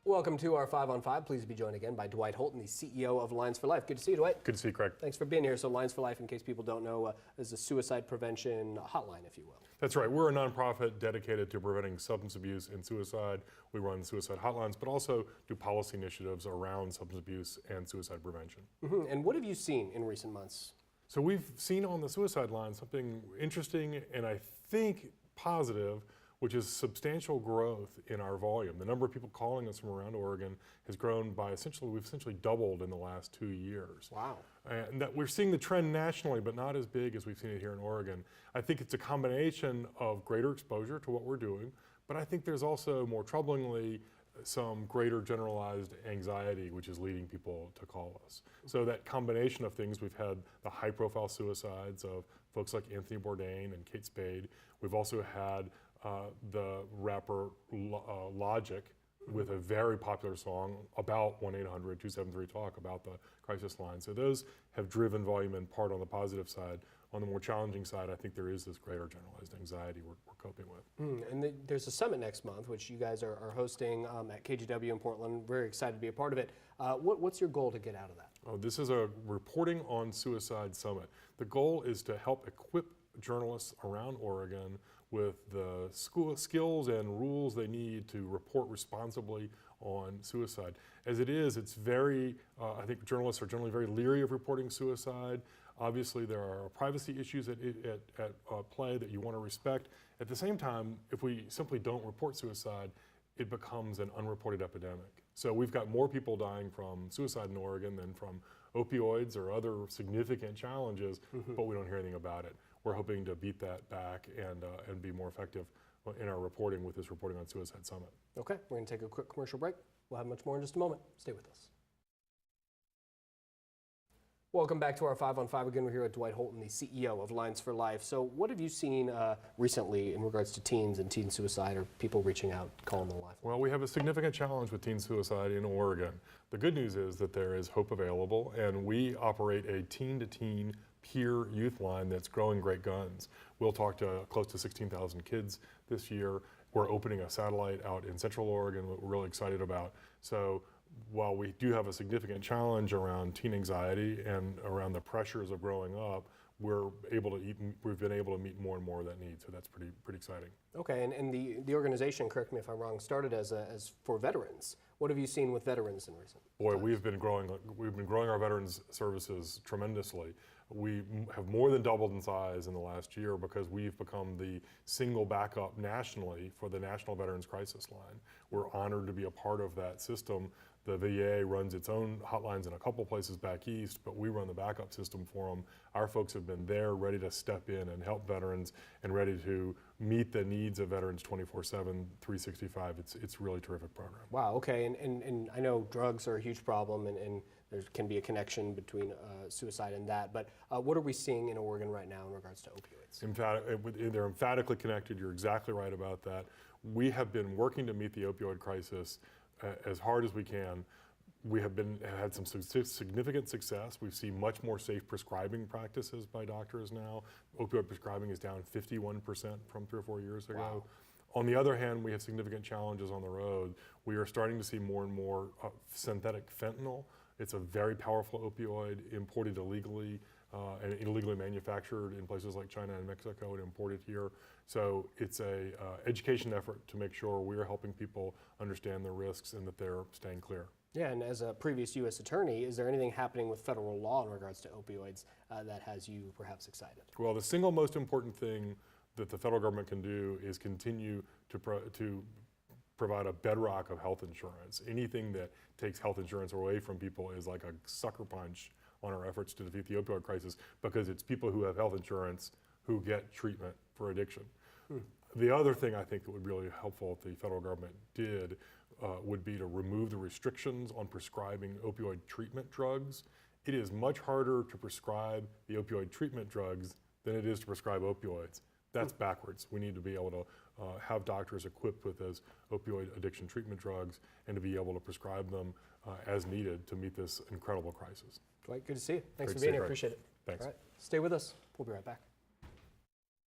Welcome to our 5 on 5. Pleased to be joined again by Dwight Holton, the CEO of Lines for Life. Good to see you, Dwight. Good to see you, Craig. Thanks for being here. So Lines for Life, in case people don't know, is a suicide prevention hotline, if you will. That's right. We're a nonprofit dedicated to preventing substance abuse and suicide. We run suicide hotlines, but also do policy initiatives around substance abuse and suicide prevention. And what have you seen in recent months? So we've seen on the suicide line something interesting and I think positive, which is substantial growth in our volume. The number of people calling us from around Oregon has grown by we've essentially doubled in the last 2 years. Wow. And that we're seeing the trend nationally, but not as big as we've seen it here in Oregon. I think it's a combination of greater exposure to what we're doing, but I think there's also, more troublingly, some greater generalized anxiety, which is leading people to call us. So that combination of things, we've had the high-profile suicides of folks like Anthony Bourdain and Kate Spade. We've also had the rapper Logic with a very popular song about 1-800-273-TALK, about the crisis line. So those have driven volume in part on the positive side. On the more challenging side, I think there is this greater generalized anxiety we're coping with. And there's a summit next month, which you guys are hosting at KGW in Portland. Very excited to be a part of it. What's your goal to get out of that? Oh, this is a reporting on suicide summit. The goal is to help equip journalists around Oregon with the skills and rules they need to report responsibly on suicide. As it is, it's very, I think journalists are generally very leery of reporting suicide. Obviously, there are privacy issues at play that you want to respect. At the same time, if we simply don't report suicide, it becomes an unreported epidemic. So we've got more people dying from suicide in Oregon than from opioids or other significant challenges, but we don't hear anything about it. We're hoping to beat that back and be more effective in our reporting with this Reporting on Suicide Summit. Okay, we're going to take a quick commercial break. We'll have much more in just a moment. Stay with us. Welcome back to our 5 on 5. Again, we're here with Dwight Holton, the CEO of Lines for Life. So what have you seen recently in regards to teens and teen suicide, or people reaching out, calling the line? Well, we have a significant challenge with teen suicide in Oregon. The good news is that there is hope available, and we operate a teen-to-teen peer youth line that's growing great guns. We'll talk to close to 16,000 kids this year. We're opening a satellite out in Central Oregon that we're really excited about. So while we do have a significant challenge around teen anxiety and around the pressures of growing up, we've been able to meet more and more of that need. So that's pretty exciting. Okay, and the organization, correct me if I'm wrong, started as for veterans. What have you seen with veterans in recent times? We've been growing our veterans services tremendously. We have more than doubled in size in the last year because we've become the single backup nationally for the National Veterans Crisis Line. We're honored to be a part of that system. The VA runs its own hotlines in a couple places back east, but we run the backup system for them. Our folks have been there, ready to step in and help veterans and ready to meet the needs of veterans 24/7, 365. It's a really terrific program. Wow, okay, and I know drugs are a huge problem, and there can be a connection between suicide and that, but what are we seeing in Oregon right now in regards to opioids? They're emphatically connected. You're exactly right about that. We have been working to meet the opioid crisis as hard as we can. We have had some significant success. We've seen much more safe prescribing practices by doctors now. Opioid prescribing is down 51% from 3 or 4 years ago. Wow. On the other hand, we have significant challenges on the road. We are starting to see more and more synthetic fentanyl. It's a very powerful opioid imported illegally and illegally manufactured in places like China and Mexico and imported here. So it's a education effort to make sure we're helping people understand the risks and that they're staying clear. Yeah, and as a previous U.S. attorney, is there anything happening with federal law in regards to opioids that has you perhaps excited? Well, the single most important thing that the federal government can do is continue to provide a bedrock of health insurance. Anything that takes health insurance away from people is like a sucker punch on our efforts to defeat the opioid crisis, because it's people who have health insurance who get treatment for addiction. The other thing I think that would be really helpful if the federal government did would be to remove the restrictions on prescribing opioid treatment drugs. It is much harder to prescribe the opioid treatment drugs than it is to prescribe opioids. That's backwards. We need to be able to have doctors equipped with those opioid addiction treatment drugs and to be able to prescribe them as needed to meet this incredible crisis. Dwight, good to see you. Thanks Great for being here. Craig. Appreciate it. Thanks. All right, stay with us. We'll be right back.